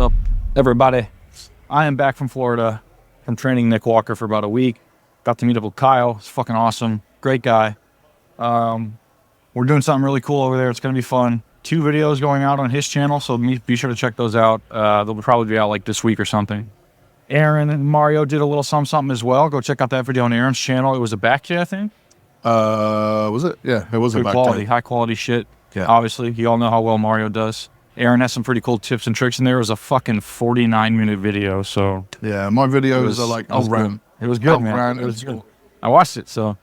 up, everybody? I am back from Florida from training Nick Walker for about a week. Got to meet up with Kyle. It's fucking awesome. Great guy. We're doing something really cool over there. It's going to be fun. 2 videos going out on his channel, so be sure to check those out. They'll probably be out like this week or something. Aaron and Mario did a little something as well. Go check out that video on Aaron's channel. It was a back day, I think. Was it? Yeah, it was a back quality, day. high quality shit. Yeah. Obviously, you all know how well Mario does. Aaron has some pretty cool tips and tricks in there. It was a fucking 49-minute video, so yeah, my videos are like I'll rant. It was good, man. It was good. I watched it. So,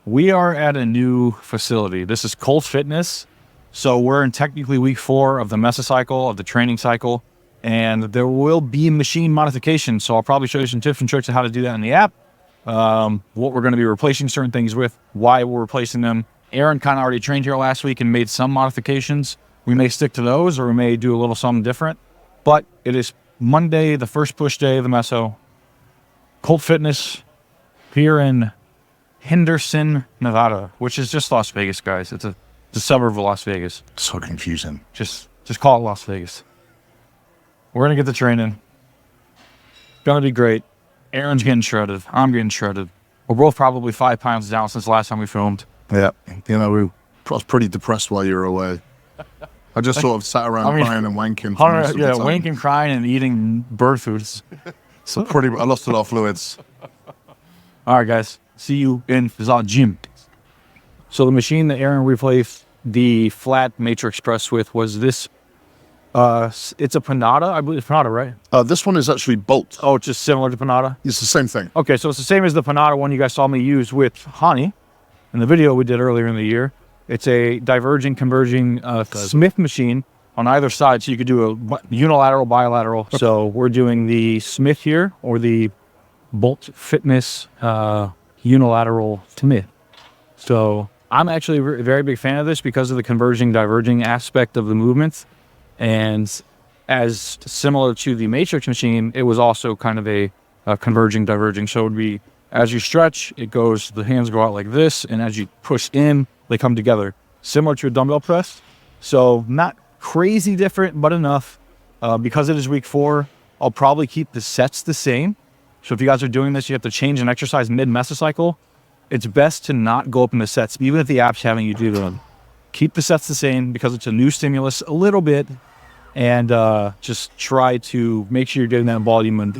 we are at a new facility. This is Cold Fitness. So we're in technically week 4 of the mesocycle, of the training cycle, and there will be machine modification. So I'll probably show you some tips and tricks on how to do that in the app, what we're going to be replacing certain things with, why we're replacing them. Aaron kind of already trained here last week and made some modifications. We may stick to those, or we may do a little something different. But it is Monday, the first push day of the meso. Cold Fitness here in Henderson, Nevada, which is just Las Vegas, guys. It's a suburb of Las Vegas. So confusing. Just call it Las Vegas. We're gonna get the training. It's gonna be great. Aaron's getting shredded. I'm getting shredded. We're both probably 5 pounds down since the last time we filmed. Yeah, you know, I was pretty depressed while you were away. I just sort of sat around crying and wanking. Yeah, wanking, crying, and eating bird foods. So I lost a lot of fluids. All right, guys. See you in the gym. So the machine that Aaron replaced the flat matrix press with was this. It's a Panada. I believe it's Panada, right? This one is actually Bolt. Oh, it's just similar to Panada? It's the same thing. Okay, so it's the same as the Panada one you guys saw me use with Hani in the video we did earlier in the year. It's a diverging, converging Smith machine on either side, so you could do a unilateral, bilateral. So we're doing the Smith here, or the Bolt Fitness unilateral Smith. So I'm actually a very big fan of this because of the converging, diverging aspect of the movements. And as similar to the Matrix machine, it was also kind of a converging, diverging. So it would be, as you stretch, it goes, the hands go out like this, and as you push in, they come together. Similar to a dumbbell press. So not crazy different, but enough. Because it is week 4, I'll probably keep the sets the same. So if you guys are doing this, you have to change an exercise mid-mesocycle. It's best to not go up in the sets, even if the app's having you do them. Keep the sets the same because it's a new stimulus a little bit, and just try to make sure you're getting that volume. And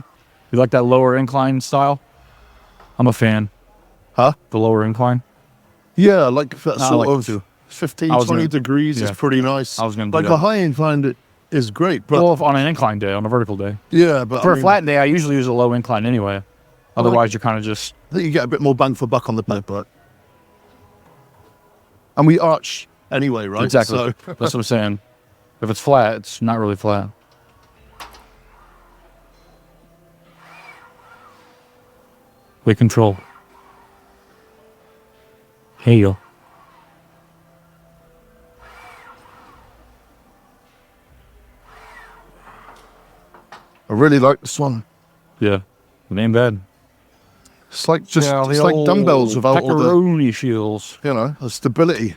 you like that lower incline style? I'm a fan. Huh? The lower incline? Yeah, like that sort of 15, 20 gonna, degrees is pretty nice. I was going to do like a high incline is great. But well, on an incline day, on a vertical day. Yeah, but for a flat day, I usually use a low incline anyway. Otherwise, you're kind of just... I think you get a bit more bang for buck on the back, but... And we arch anyway, right? Exactly. So that's what I'm saying. If it's flat, it's not really flat. We control. Heel. I really like this one. Yeah, the name bad. It's like just it's like dumbbells without all the pepperoni shields. You know, the stability.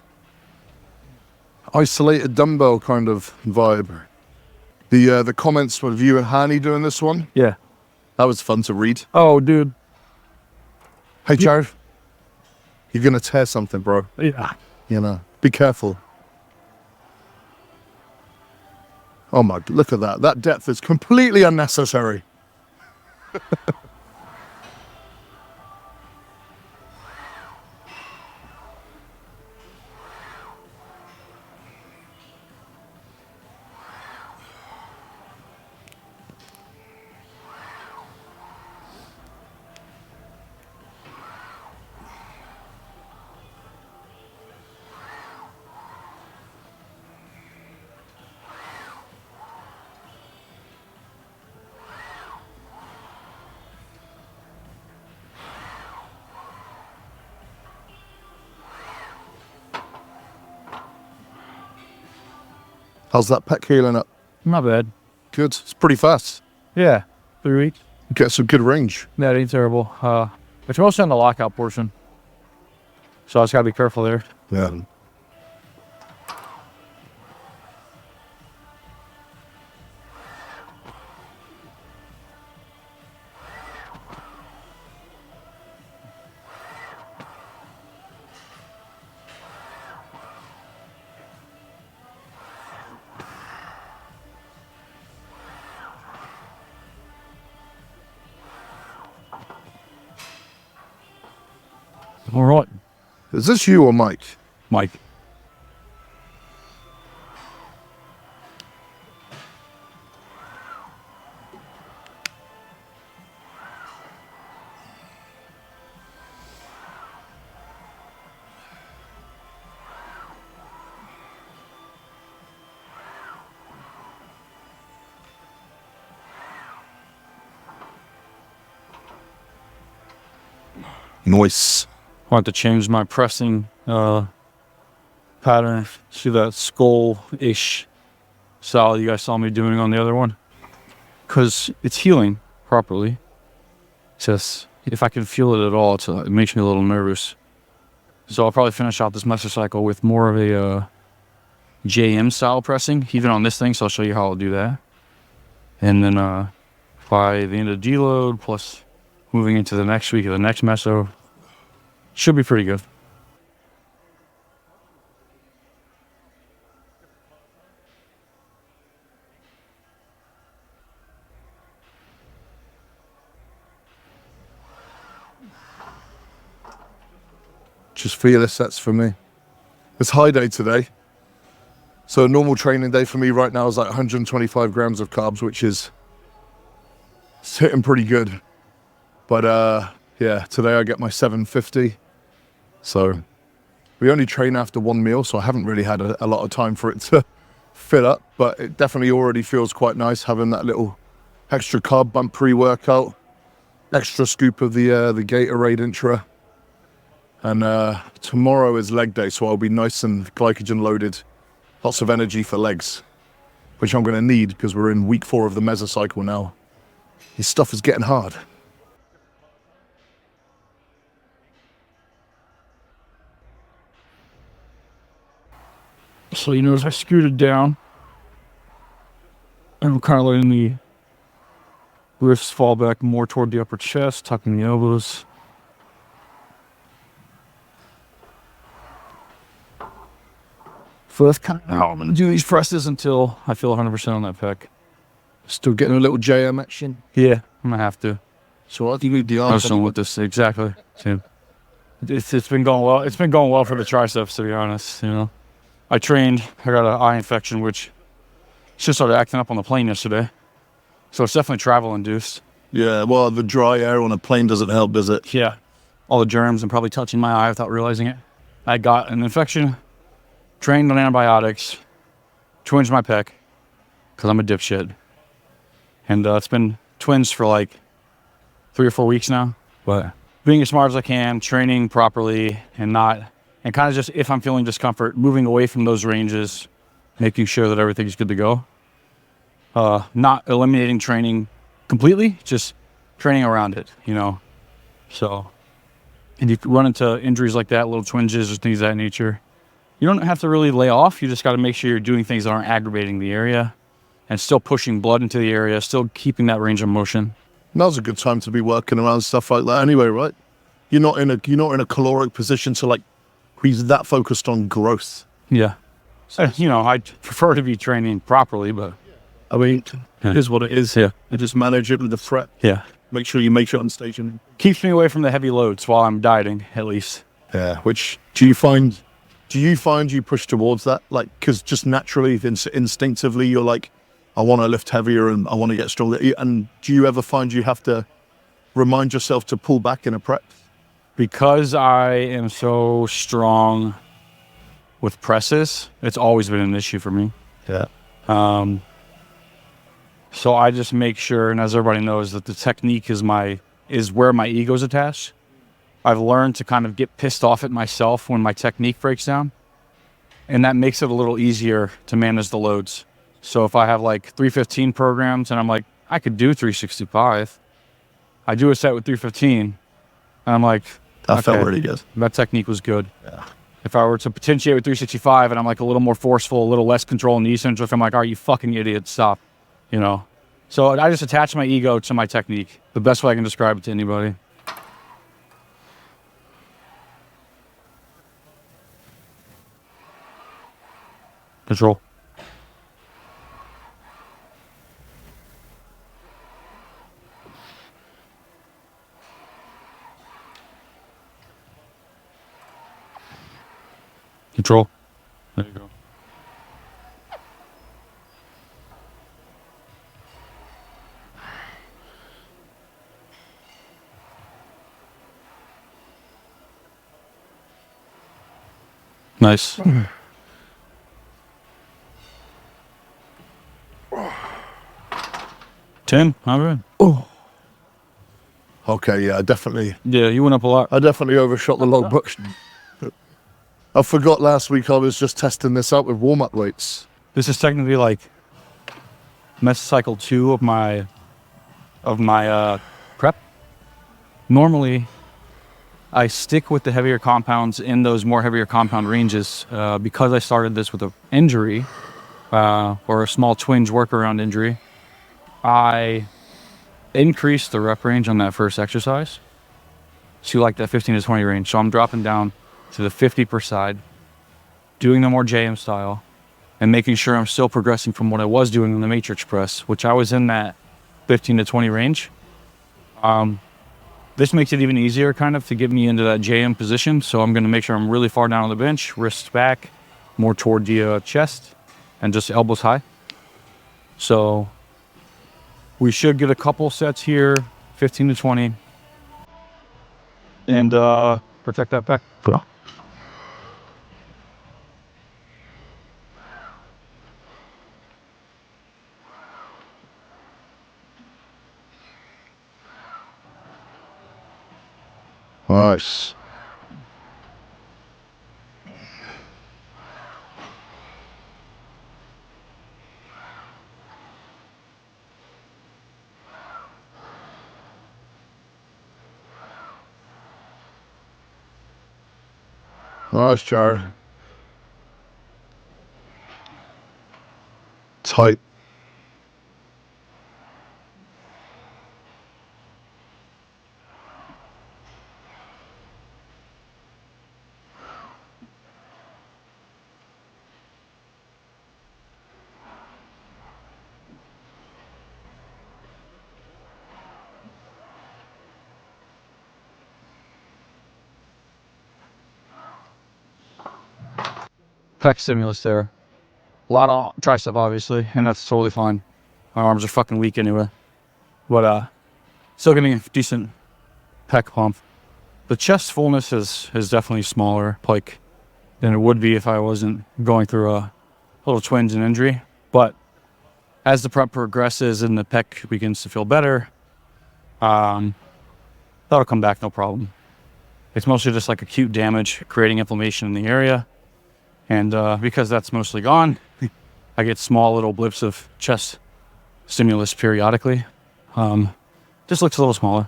Isolated dumbbell kind of vibe. The comments with you and Hani doing this one. Yeah, that was fun to read. Oh, dude. Hey, Jared. You're gonna tear something, bro. Yeah. You know, be careful. Oh my, look at that. That depth is completely unnecessary. How's that pec healing up? Not bad. Good. It's pretty fast. Yeah. 3 weeks. Get some good range. Yeah, it ain't terrible. It's mostly on the lockout portion. So I just gotta be careful there. Yeah. All right, Is this you or Mike? Mike. Nice. I want to change my pressing pattern. See that skull-ish style you guys saw me doing on the other one? Because it's healing properly. Just if I can feel it at all, it makes me a little nervous. So I'll probably finish out this mesocycle with more of a JM style pressing, even on this thing. So I'll show you how I'll do that. And then by the end of deload, plus moving into the next week of the next meso, should be pretty good. Just fearless sets for me. It's high day today. So a normal training day for me right now is like 125 grams of carbs, which is it's hitting pretty good. But yeah, today I get my 750. So we only train after one meal, so I haven't really had a lot of time for it to fill up, but it definitely already feels quite nice having that little extra carb bump pre-workout, extra scoop of the Gatorade intra. And tomorrow is leg day, so I'll be nice and glycogen loaded, lots of energy for legs, which I'm going to need because we're in week 4 of the mesocycle now. This stuff is getting hard. So you notice I scooted down, and I'm kind of letting the wrists fall back more toward the upper chest, tucking the elbows. So that's kind of how I'm going to do these presses until I feel 100% on that pec. Still getting a little JM action. Yeah, I'm going to have to. So I think we the I was done with this, exactly. Same. It's been going well. It's been going well for the triceps, to be honest. You know, I got an eye infection, which just started acting up on the plane yesterday. So it's definitely travel induced. Yeah, well, the dry air on a plane doesn't help, does it? Yeah, all the germs and probably touching my eye without realizing it. I got an infection, trained on antibiotics, twinged my pec, because I'm a dipshit. And it's been twins for like 3 or 4 weeks now. But being as smart as I can, training properly, and kind of just, if I'm feeling discomfort, moving away from those ranges, making sure that everything's good to go. Not eliminating training completely, just training around it, you know. So, and if you run into injuries like that, little twinges or things of that nature, you don't have to really lay off. You just got to make sure you're doing things that aren't aggravating the area and still pushing blood into the area, still keeping that range of motion. Now's a good time to be working around stuff like that anyway, right? You're not in a caloric position to like he's that focused on growth. Yeah. You know, I'd prefer to be training properly, but I mean, it is what it is. Yeah. And just manage it with the prep. yeah, Make sure you make it on station. keeps me away from the heavy loads while I'm dieting, at least. Yeah. Which do you find you push towards that? Like, because just naturally, instinctively, you're like, I want to lift heavier and I want to get stronger. And do you ever find you have to remind yourself to pull back in a prep? Because I am so strong with presses, it's always been an issue for me. Yeah. So I just make sure, and as everybody knows, that the technique is where my ego's attached. I've learned to kind of get pissed off at myself when my technique breaks down, and that makes it a little easier to manage the loads. So if I have like 315 programs and I'm like, I could do 365, I do a set with 315, and I'm like, That felt really good. that technique was good. Yeah. If I were to potentiate with 365 and I'm like a little more forceful, a little less control in the eccentric, I'm like, all right, you fucking idiot, stop. You know? So I just attach my ego to my technique. The best way I can describe it to anybody. Control. Control. There you go. Nice. Ten, how good? Oh. Okay, yeah, Yeah, you went up a lot. I definitely overshot the logbook. I forgot last week I was just testing this out with warm-up weights. This is technically like mesocycle 2 of my prep. Normally, I stick with the heavier compounds in those more heavier compound ranges because I started this with an injury or a small twinge workaround injury. I increased the rep range on that first exercise to like that 15 to 20 range. So I'm dropping down to the 50 per side, doing the more JM style, and making sure I'm still progressing from what I was doing in the matrix press, which I was in that 15 to 20 range. This makes it even easier kind of to get me into that JM position. So I'm going to make sure I'm really far down on the bench, wrists back, more toward the chest, and just elbows high. So we should get a couple sets here, 15 to 20, and protect that back. Yeah. Nice. Nice, Jared. Tight. Pec stimulus there. A lot of tricep, obviously, and that's totally fine. My arms are fucking weak anyway. But still getting a decent pec pump. The chest fullness is definitely smaller, like, than it would be if I wasn't going through a little twinge and injury. But as the prep progresses and the pec begins to feel better, that'll come back no problem. It's mostly just like acute damage, creating inflammation in the area. And because that's mostly gone, I get small little blips of chest stimulus periodically. Just looks a little smaller.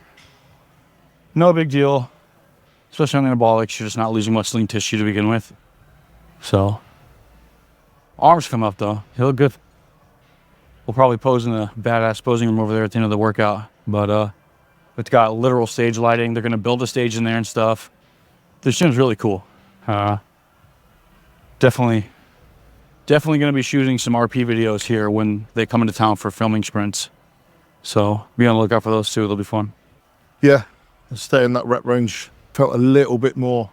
No big deal, especially on anabolics. You're just not losing much lean tissue to begin with. So, arms come up though. They look good. We'll probably pose in a badass posing room over there at the end of the workout. But it's got literal stage lighting. They're gonna build a stage in there and stuff. This gym's really cool. Definitely going to be shooting some RP videos here when they come into town for filming sprints. So be on the lookout for those too. They'll be fun. Yeah, stay in that rep range. Felt a little bit more.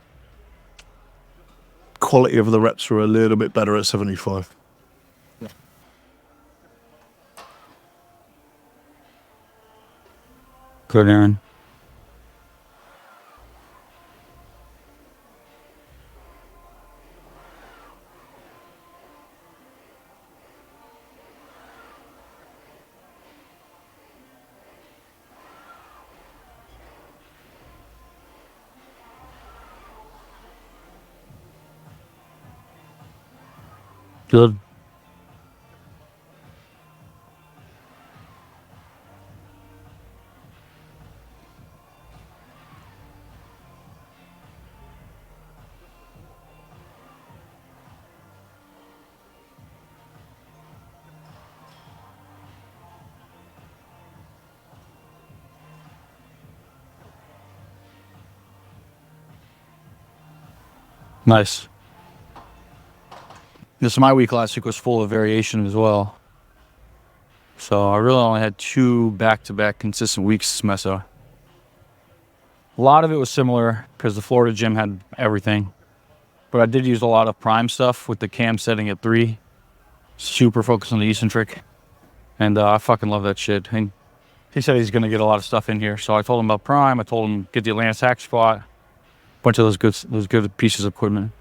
Quality of the reps were a little bit better at 75. Yeah. Good, Aaron. Good. Nice. This my week last week was full of variation as well. So I really only had 2 back-to-back consistent weeks meso. A lot of it was similar because the Florida gym had everything. but I did use a lot of prime stuff with the cam setting at 3. Super focused on the eccentric. And I fucking love that shit. And he said he's going to get a lot of stuff in here. So I told him about prime. I told him get the Atlantis hack spot. Bunch of those good pieces of equipment.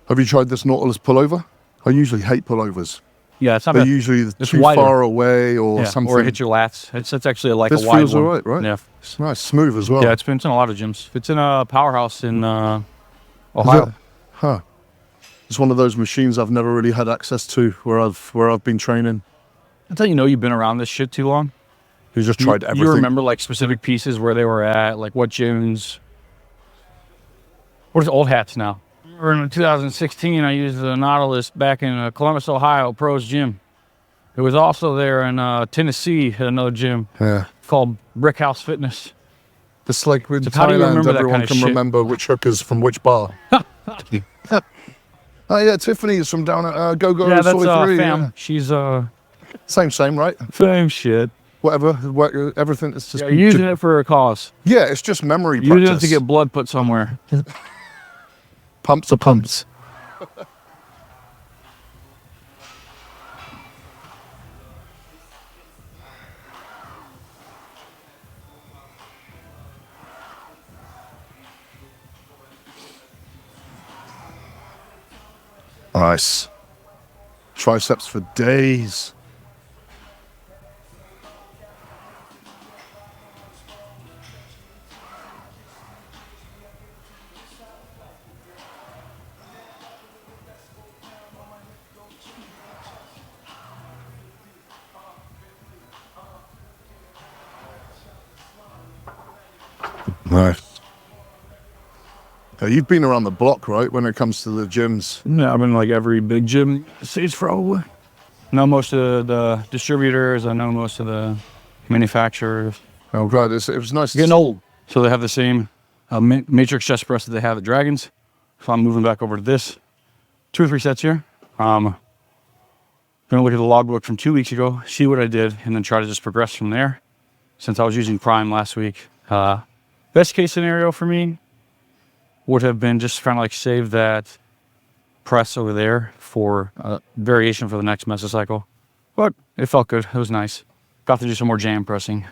Have you tried this Nautilus pullover? I usually hate pullovers. Yeah, it's not They're bad. usually It's too wider. far away or something. Or it hits your lats. It's actually like This a wide feels one. all right, right? Yeah. It's nice, smooth as well. Yeah, it's in a lot of gyms. It's in a powerhouse in Ohio. Huh. It's one of those machines I've never really had access to where I've been training. That's how you know you've been around this shit too long. You just tried everything. You remember like specific pieces where they were at, like what gyms. What is old hats now? In 2016, I used the Nautilus back in Columbus, Ohio, Pros Gym. It was also there in Tennessee at another gym called Brick House Fitness. It's like with How do you Thailand, remember that everyone kind of can shit? remember which hookers from which bar. Oh yeah, Tiffany's from down at Go Go. Yeah, that's Soy 3, fam. yeah. She's Same, right? same shit. Whatever, everything. It's just Yeah, using it for a cause. yeah, it's just memory Using practice. it to get blood put somewhere. pumps are pumps. Nice. Triceps for days. Nice. You've been around the block, right, when it comes to the gyms? Yeah, I've been like every big gym. It's probably. I know most of the distributors. I know most of the manufacturers. Oh, God, it was nice. Getting old. So they have the same matrix chest press that they have at Dragons. So I'm moving back over to this. 2 or 3 sets here. Gonna look at the logbook from 2 weeks ago, see what I did, and then try to just progress from there. Since I was using Prime last week. Best case scenario for me would have been just kind of like save that press over there for variation for the next mesocycle. But it felt good. It was nice. Got to do some more jam pressing.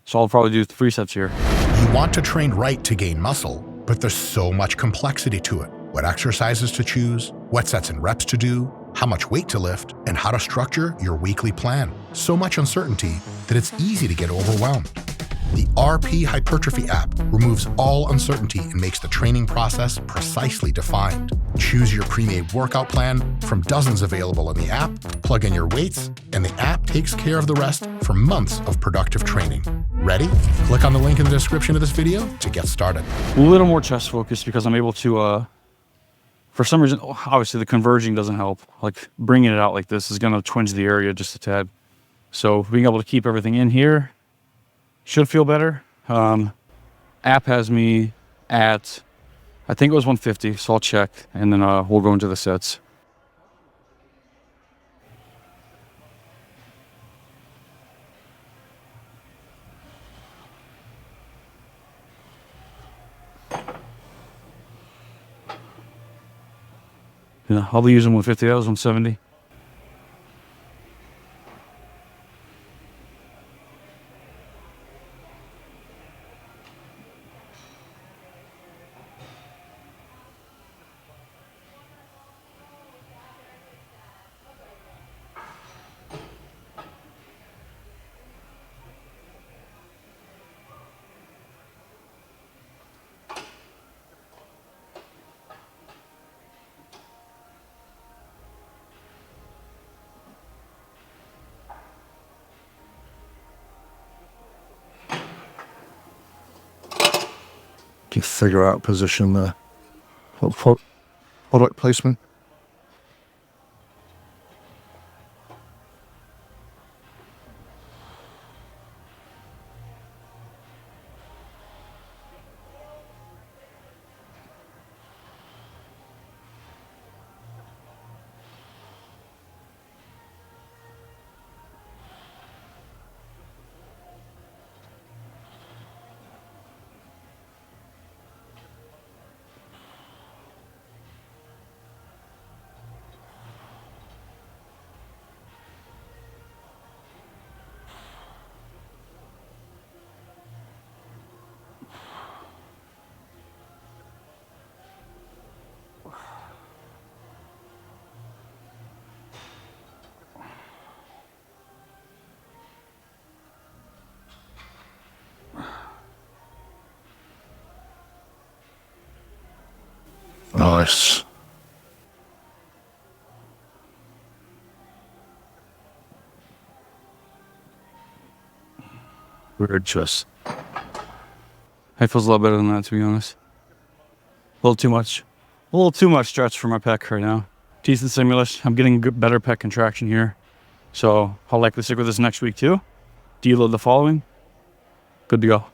So I'll probably do 3 sets here. You want to train right to gain muscle, but there's so much complexity to it. What exercises to choose, what sets and reps to do, how much weight to lift, and how to structure your weekly plan. So much uncertainty that it's easy to get overwhelmed. The RP Hypertrophy app removes all uncertainty and makes the training process precisely defined. Choose your pre-made workout plan from dozens available in the app, plug in your weights, and the app takes care of the rest for months of productive training. Ready? Click on the link in the description of this video to get started. A little more chest focused because I'm able to, for some reason, obviously the converging doesn't help. Like bringing it out like this is going to twinge the area just a tad. So being able to keep everything in here should feel better. App has me at, I think it was 150, so I'll check, and then we'll go into the sets. Yeah, I'll be using 150, that was 170. You figure out position there. Product placement. Nice. Weird chest. It feels a lot better than that, to be honest. A little too much. A little too much stretch for my pec right now. Decent stimulus. I'm getting better pec contraction here. So I'll likely stick with this next week too. Deload the following. Good to go.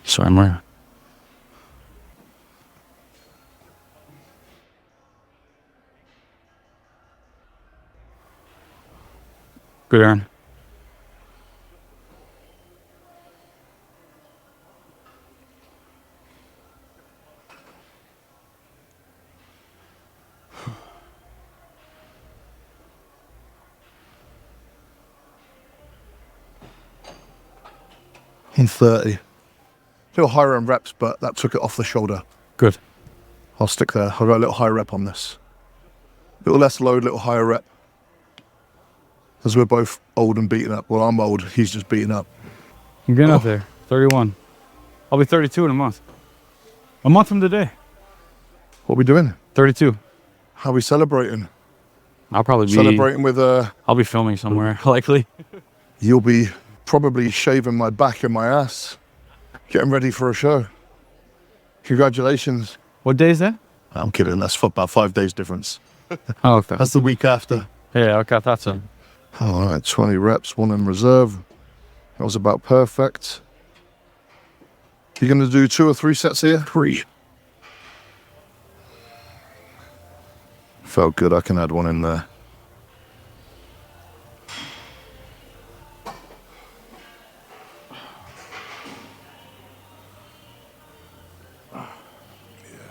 Sorry, Maria. Good, Aaron. In 30. A little higher in reps, but that took it off the shoulder. Good. I'll stick there. I'll go a little higher rep on this. A little less load, a little higher rep. As we're both old and beaten up. Well, I'm old. He's just beaten up. I'm getting up there. 31. I'll be 32 in a month. A month from today. What are we doing? 32. How are we celebrating? I'll probably be Celebrating with I'll be filming somewhere, likely. You'll be probably shaving my back and my ass. Getting ready for a show. Congratulations. What day is that? I'm kidding. That's about 5 days difference. Oh, okay. That's the week after. Yeah, okay, that's it. All right, 20 reps, 1 in reserve. That was about perfect. You're going to do 2 or 3 sets here? 3. Felt good. I can add 1 in there.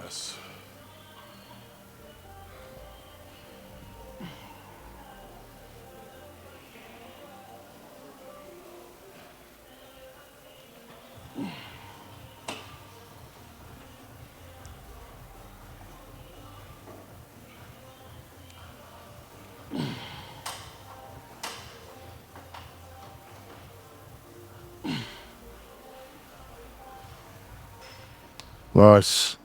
Yes. Nice.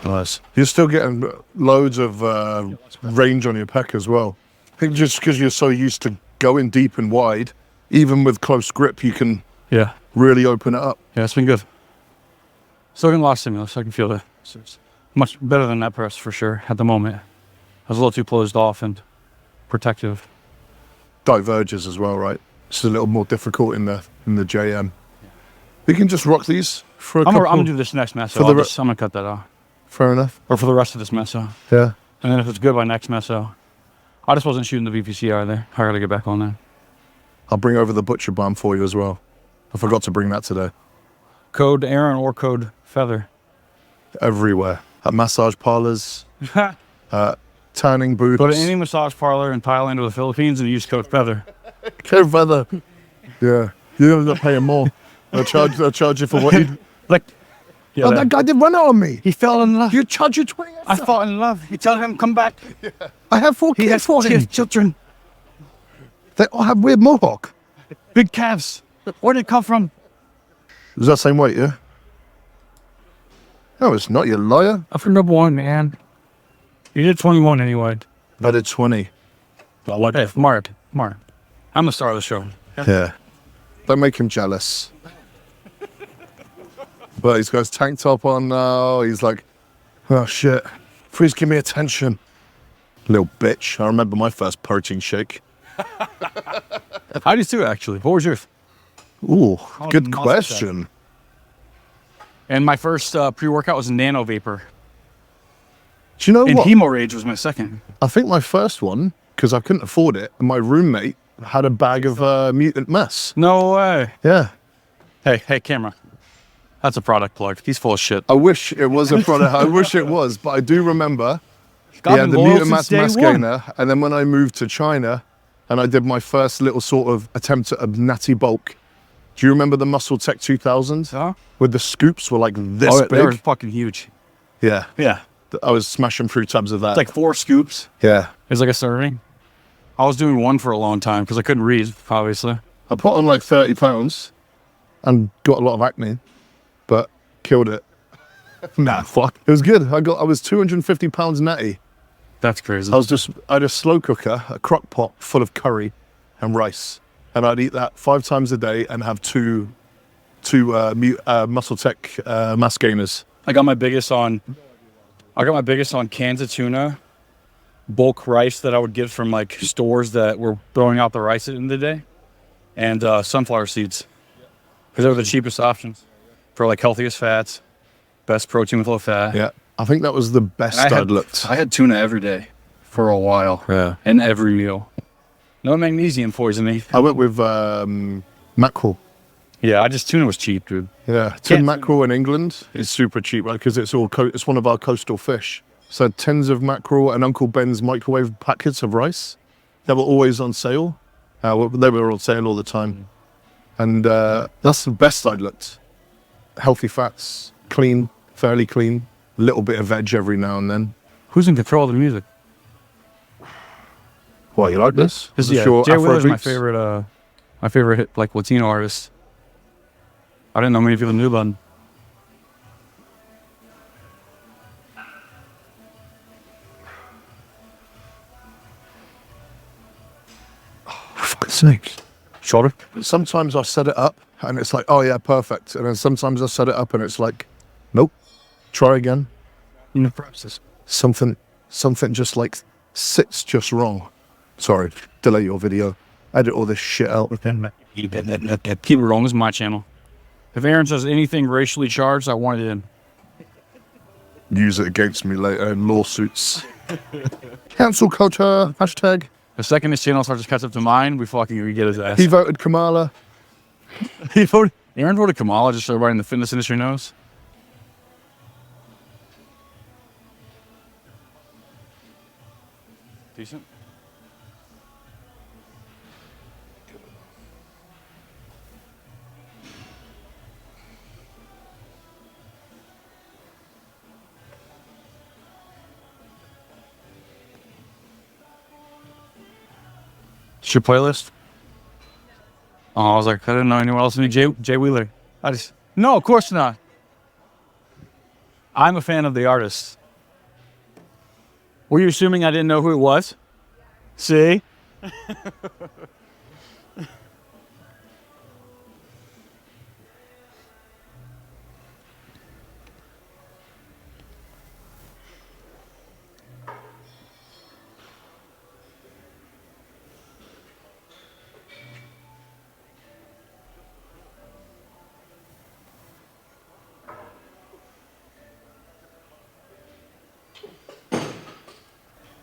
Nice. You're still getting loads of range on your pec as well. I think just because you're so used to going deep and wide, even with close grip, you can really open it up. Yeah, it's been good. Still getting a lot of stimulus. I can feel it. It's much better than that press for sure at the moment. I was a little too closed off and protective. Diverges as well, right? It's a little more difficult in the JM. We can just rock these for a couple. I'm gonna do this next meso. I'm gonna cut that off. Fair enough. Or for the rest of this meso. Yeah. And then if it's good by next meso. I just wasn't shooting the VPCR there. I gotta get back on that. I'll bring over the butcher balm for you as well. I forgot to bring that today. Code Aaron or code Feather. Everywhere. At massage parlors, tanning booths. Go to any massage parlor in Thailand or the Philippines and use code Feather. Code Feather. Yeah. You end up paying more. They'll charge you for what you... Like, yeah, that guy did run out on me. He fell in love. You charge your 20 I fell in love. You tell him, come back. Yeah. I have 4 kids for him. He has children. They all have weird mohawk. Big calves. Where did it come from? Is that same weight, yeah? No, it's not, you liar. I'm from number 1, man. You did 21 anyway. I did 20. Well, what? Hey, Mark. I'm the star of the show. Yeah. Don't make him jealous. But he's got his tank top on now. He's like, oh shit. Please give me attention. Little bitch. I remember my first protein shake. I do too, actually. What was yours? Ooh, good question. And my first pre-workout was Nano Vapor. Do you know And what? Hemo Rage was my second. I think my first one, because I couldn't afford it, and my roommate had a bag of mutant mess. No way. Yeah. Hey, camera. That's a product plug. He's full of shit. I wish it was a product. I wish it was, but I do remember he I've had been the loyal mutant since mass day mass one. gainer, and then when I moved to China, and I did my first little sort of attempt at a natty bulk. Do you remember the Muscle Tech 2000? Huh? Where the scoops were like this Oh, they were big? fucking huge. Yeah. Yeah. I was smashing through tubs of that. It's like 4 scoops. yeah. It's like a serving. I was doing one for a long time because I couldn't read, obviously. I put on like 30 pounds and got a lot of acne, but killed it. Nah, fuck. It was good. I was 250 pounds natty. That's crazy. I had a slow cooker, a crock pot full of curry and rice. And I'd eat that 5 times a day and have two Muscle Tech mass gainers. I got my biggest on cans of tuna, bulk rice that I would get from like stores that were throwing out the rice in the day, and sunflower seeds. Because they were the cheapest options for like healthiest fats, best protein with low fat. Yeah. I think that was the best I'd looked. I had tuna every day for a while. Yeah. And every meal. No magnesium poisoning. I went with mackerel. Yeah, tuna was cheap, dude. Yeah, tin mackerel in England is super cheap, right? Because it's it's one of our coastal fish. So tins of mackerel and Uncle Ben's microwave packets of rice. They were always on sale. They were on sale all the time. And that's the best I'd looked. Healthy fats, clean, fairly clean. A little bit of veg every now and then. Who's in control of the music? What, you like this? This is is your Jay Afro Wheeler's my beats? favorite hit, like Latino artist. I didn't know many people knew about him. For fuck's sake. Shoulder? Sometimes I set it up and it's like, oh yeah, perfect. And then sometimes I set it up and it's like, nope, try again. In the process. Something just like sits just wrong. Sorry, delay your video. Edit all this shit out. Keep it rolling. This is my channel. If Aaron says anything racially charged, I want it in. Use it against me later in lawsuits. Cancel culture, hashtag. The second his channel starts to catch up to mine, we get his ass. He voted Kamala. Aaron voted Kamala, just so everybody in the fitness industry knows. Decent. It's your playlist? Oh, I was like, I didn't know anyone else knew Jay Wheeler. No, of course not. I'm a fan of the artist. Were you assuming I didn't know who it was? See?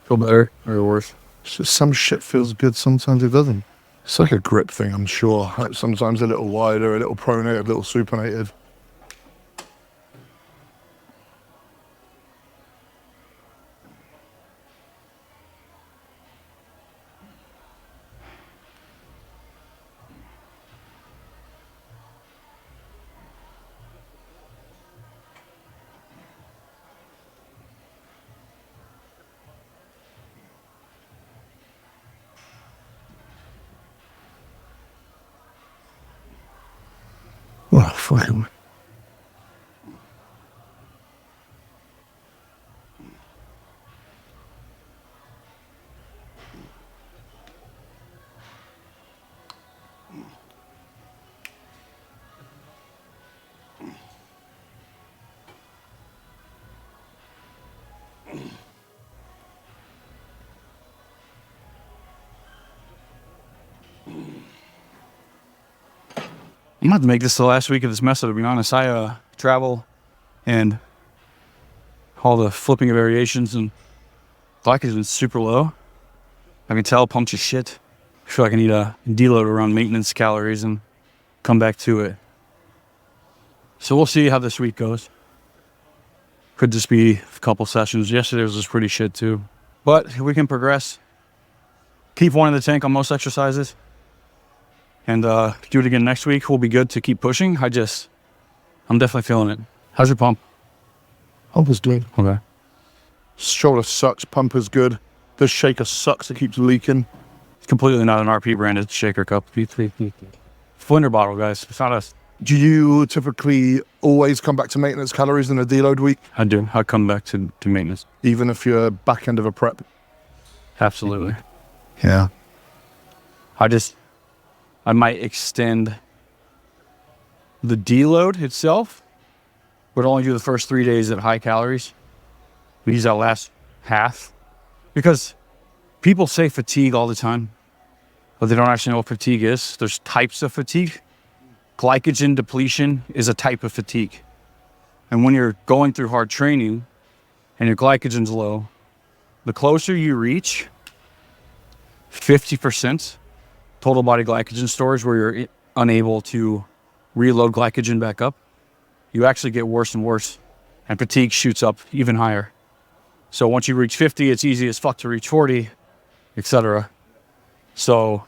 Feel better or worse? It's just some shit feels good, sometimes it doesn't. It's like a grip thing, I'm sure. Like sometimes a little wider, a little pronated, a little supinated. Oh, fuck him. I'm about to make this the last week of this mess, to be honest. I travel and all the flipping of variations, and glycogen is super low. I can tell, pumped as shit. I feel like I need a deload around maintenance calories and come back to it. So we'll see how this week goes. Could just be a couple sessions. Yesterday was just pretty shit too. But if we can progress, keep one in the tank on most exercises, and do it again next week, we'll be good to keep pushing. I'm definitely feeling it. How's your pump? Pump is good. Okay. Shoulder sucks. Pump is good. The shaker sucks. It keeps leaking. It's completely not an RP branded shaker cup. Flinder bottle, guys. It's not us. Do you typically always come back to maintenance calories in a deload week, I do. I come back to maintenance. even if you're back end of a prep? Absolutely. Yeah. I might extend the deload itself, but only do the first 3 days at high calories. We use that last half because people say fatigue all the time, but they don't actually know what fatigue is. There's types of fatigue. Glycogen depletion is a type of fatigue. And when you're going through hard training and your glycogen's low, the closer you reach 50% total body glycogen storage where you're unable to reload glycogen back up, you actually get worse and worse, and fatigue shoots up even higher. So once you reach 50, it's easy as fuck to reach 40, etc. So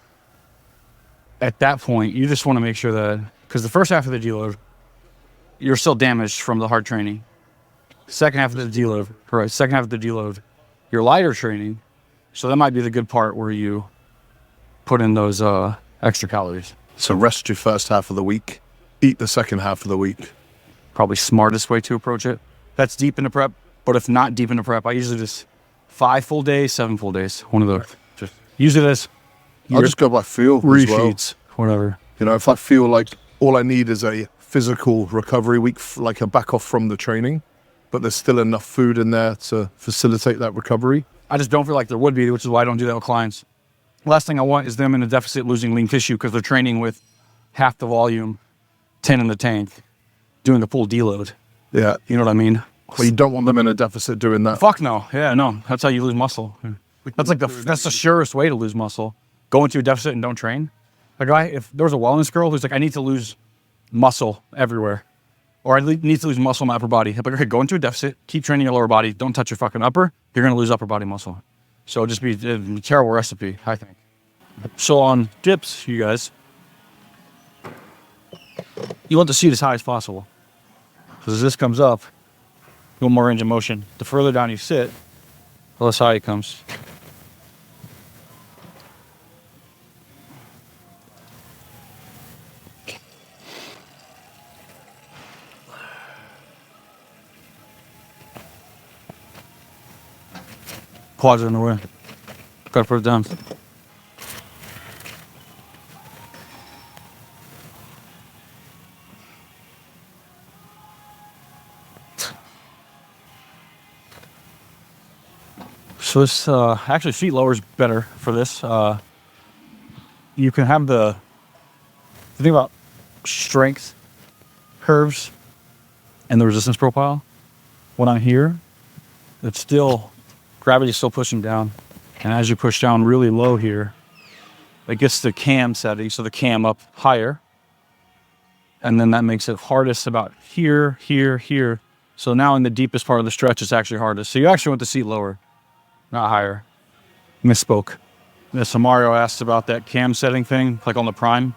at that point, you just want to make sure that, because the first half of the deload, you're still damaged from the hard training. Second half of the deload, you're lighter training. So that might be the good part where you put in those extra calories. So rest your first half of the week. Eat the second half of the week. Probably smartest way to approach it. That's deep into prep. But if not deep into prep, I usually just 5 full days, 7 full days. One of those. Just use it as I'll just go by feel as well. refeeds, whatever. You know, if I feel like all I need is a physical recovery week, like a back off from the training, but there's still enough food in there to facilitate that recovery. I just don't feel like there would be, which is why I don't do that with clients. Last thing I want is them in a deficit losing lean tissue because they're training with half the volume, 10 in the tank, doing a full deload. Yeah. You know what I mean? Well, you don't want them in a deficit doing that. Fuck no. Yeah, no. That's how you lose muscle. That's the surest way to lose muscle. Go into a deficit and don't train. A guy, if there was a wellness girl who's like, I need to lose muscle everywhere, or I need to lose muscle in my upper body. I'm like, okay, go into a deficit, keep training your lower body, don't touch your fucking upper, you're gonna lose upper body muscle. So it'll just be a terrible recipe, I think. So on dips, you guys, you want the seat as high as possible. Because as this comes up, you want more range of motion. The further down you sit, the less high it comes. Quads are in the way. Gotta put it down. So this, actually feet lower is better for this. You can have the thing about strength curves and the resistance profile. When I'm here, it's still, gravity's still pushing down. And as you push down really low here, it gets the cam setting, so the cam up higher. And then that makes it hardest about here, here, here. So now in the deepest part of the stretch, it's actually hardest. So you actually want the seat lower, not higher. Misspoke. So Mario asked about that cam setting thing, like on the prime.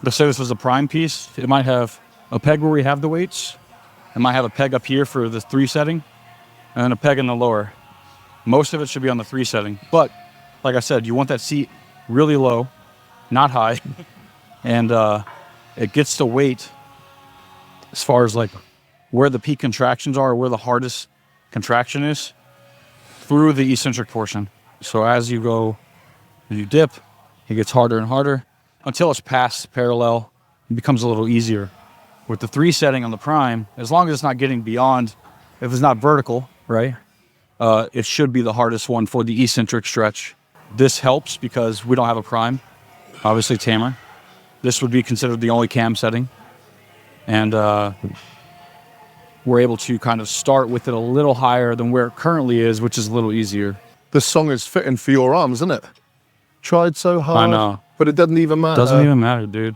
Let's say this was a prime piece. It might have a peg where we have the weights. It might have a peg up here for the 3 setting, and then a peg in the lower. Most of it should be on the 3 setting. But like I said, you want that seat really low, not high. And it gets the weight as far as like where the peak contractions are, where the hardest contraction is, through the eccentric portion. So as you go, you dip, it gets harder and harder until it's past parallel. It becomes a little easier. With the 3 setting on the prime, as long as it's not getting beyond, if it's not vertical, right? It should be the hardest one for the eccentric stretch. This helps because we don't have a prime. Obviously, tamer. This would be considered the only cam setting. And we're able to kind of start with it a little higher than where it currently is, which is a little easier. This song is fitting for your arms, isn't it? Tried so hard. I know. But it doesn't even matter. Doesn't even matter, dude.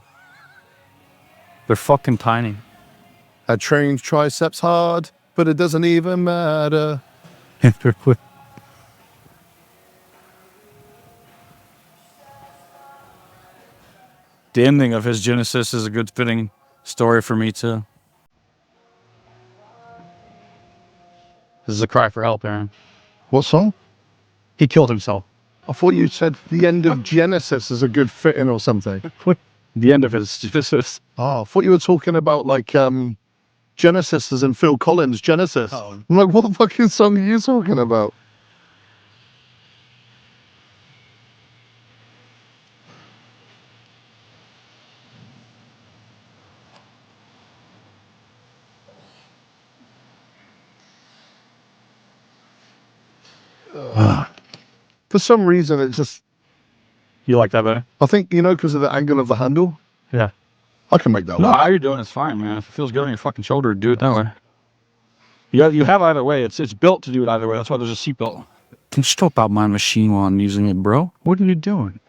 They're fucking tiny. I trained triceps hard, but it doesn't even matter. The ending of his Genesis is a good fitting story for me too. This is a cry for help, Aaron. What song? He killed himself. I thought you said the end of Genesis is a good fitting or something. The end of his Genesis. Oh, I thought you were talking about like Genesis as in Phil Collins' Genesis. Oh. I'm like, what the fucking song are you talking about? For some reason, it just, You like that better? I think, you know, because of the angle of the handle, Yeah. I can make that No, work. how you're doing is fine, man. If it feels good on your fucking shoulder, do it that way. You have either way. It's built to do it either way. That's why there's a seatbelt. Can you stop out my machine while I'm using it, bro? What are you doing?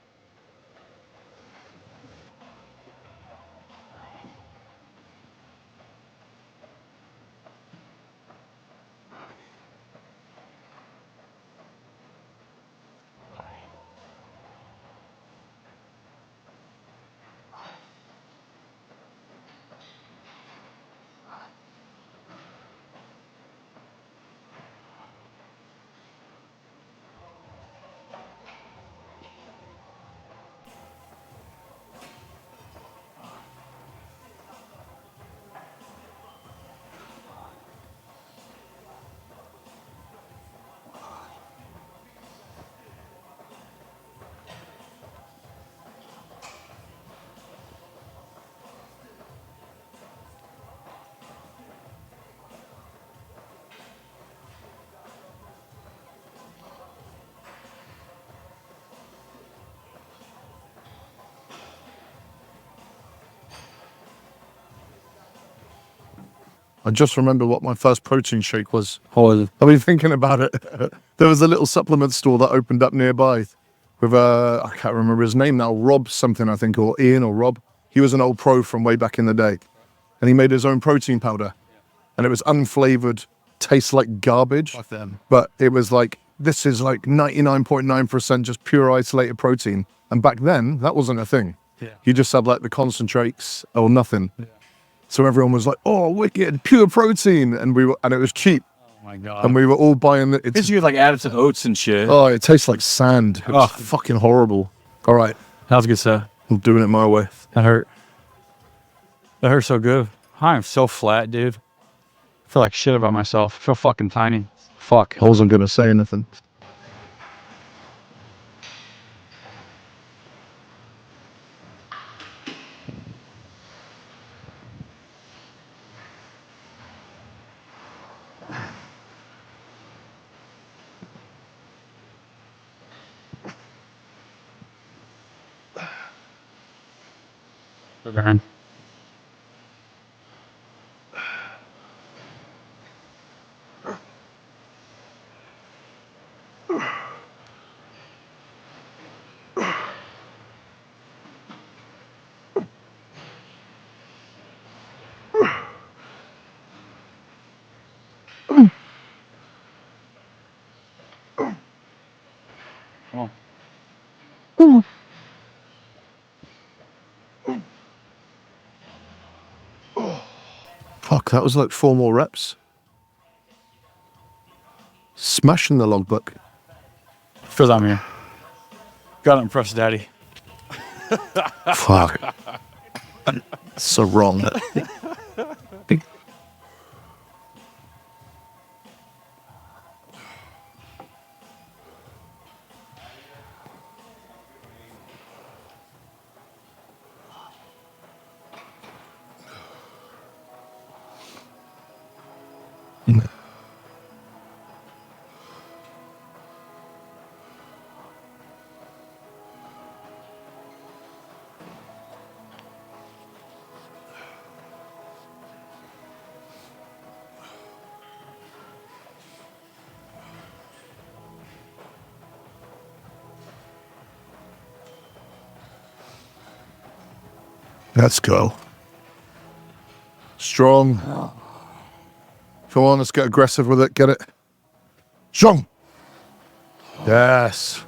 I just remember what my first protein shake was. What was it? I've been thinking about it. There was a little supplement store that opened up nearby with I can't remember his name now, Rob something, I think, or Ian or Rob. He was an old pro from way back in the day. And he made his own protein powder. And it was unflavored, tastes like garbage. Fuck them. But it was like, this is like 99.9% just pure isolated protein. And back then, that wasn't a thing. Yeah. You just had like the concentrates or nothing. Yeah. So everyone was like, "Oh, wicked, pure protein," and it was cheap, Oh my god. and we were all buying it. Because you like added to oats and shit. Oh, it tastes like sand. It was Oh. fucking horrible. All right, That was good stuff. I'm doing it my way. That hurt. That hurt so good. I'm so flat, dude. I feel like shit about myself. I feel fucking tiny. Fuck. I wasn't gonna say anything. Aaron. Come on. Fuck, that was like 4 more reps. Smashing the logbook. Feels I'm here. Gotta impress daddy. Fuck. So wrong. Let's go. Strong. Come on, let's get aggressive with it. Get it. Strong. Yes.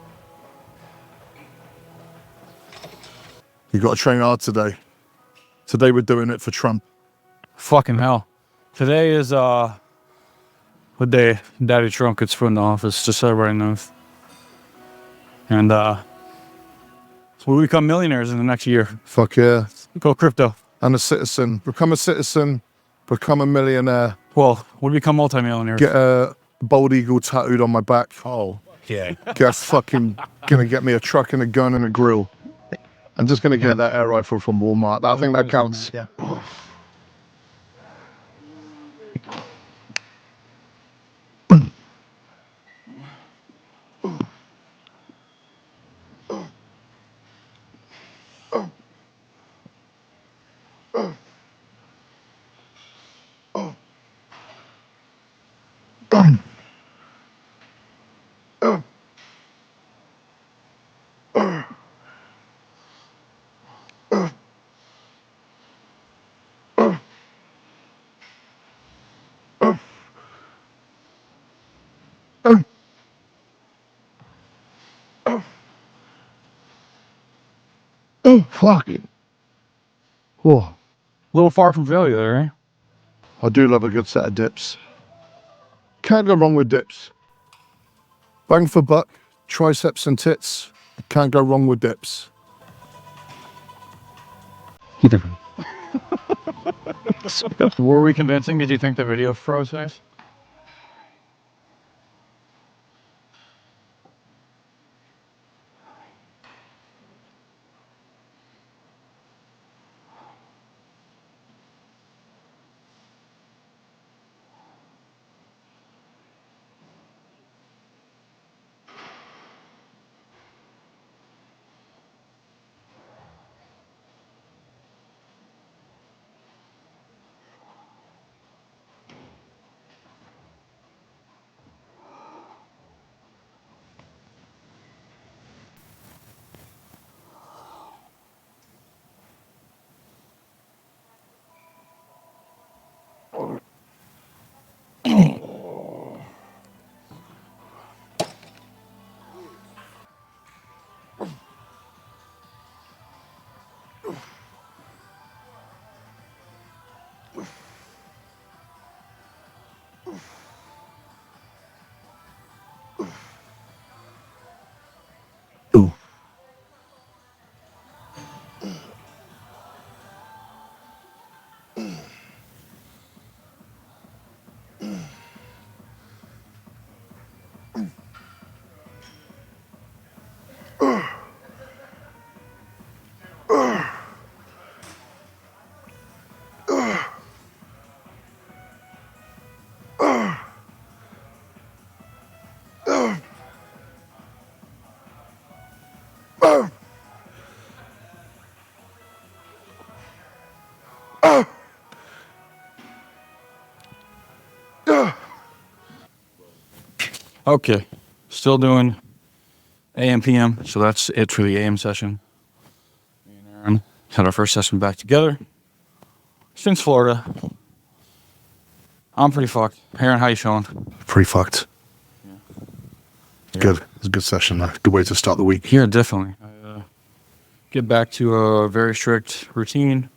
You got to train hard today. Today we're doing it for Trump. Fucking hell. Today is what day Daddy Trump gets put in the office, just so everybody knows. And so we become millionaires in the next year. Fuck yeah. Go crypto. And a citizen. Become a citizen. Become a millionaire. Well, we become multimillionaires. Get a bald eagle tattooed on my back. Oh, yeah. Get fucking gonna get me a truck and a gun and a grill. I'm just gonna get that air rifle from Walmart. I think that counts. Yeah. Oh, fuck it. Oh, A little far from failure there, right? I do love a good set of dips. Can't go wrong with dips. Bang for buck, triceps and tits. Can't go wrong with dips. Were we convincing? Did you think the video froze nice? Ooh. Okay, still doing AM PM, so that's it for the AM session. Me and Aaron had our first session back together since Florida. I'm pretty fucked. Aaron, how you feeling? Pretty fucked. Yeah. Good. It's a good session. Good way to start the week. Yeah, definitely. I get back to a very strict routine,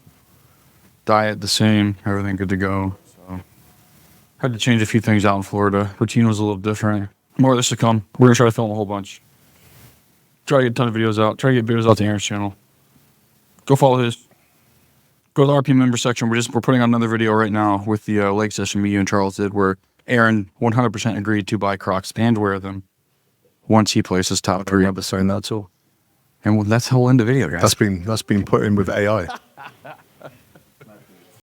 diet the same, everything good to go. So had to change a few things out in Florida. Routine was a little different. More of this to come. We're gonna try to film a whole bunch. Try to get a ton of videos out. Try to get videos out to Aaron's channel. Go follow his. Go to the RP member section. We're putting on another video right now with the leg session me, you, and Charles did, where Aaron 100% agreed to buy Crocs and wear them once he places top 3. I remember saying that too. And that's the whole end of the video, guys. That's been put in with AI.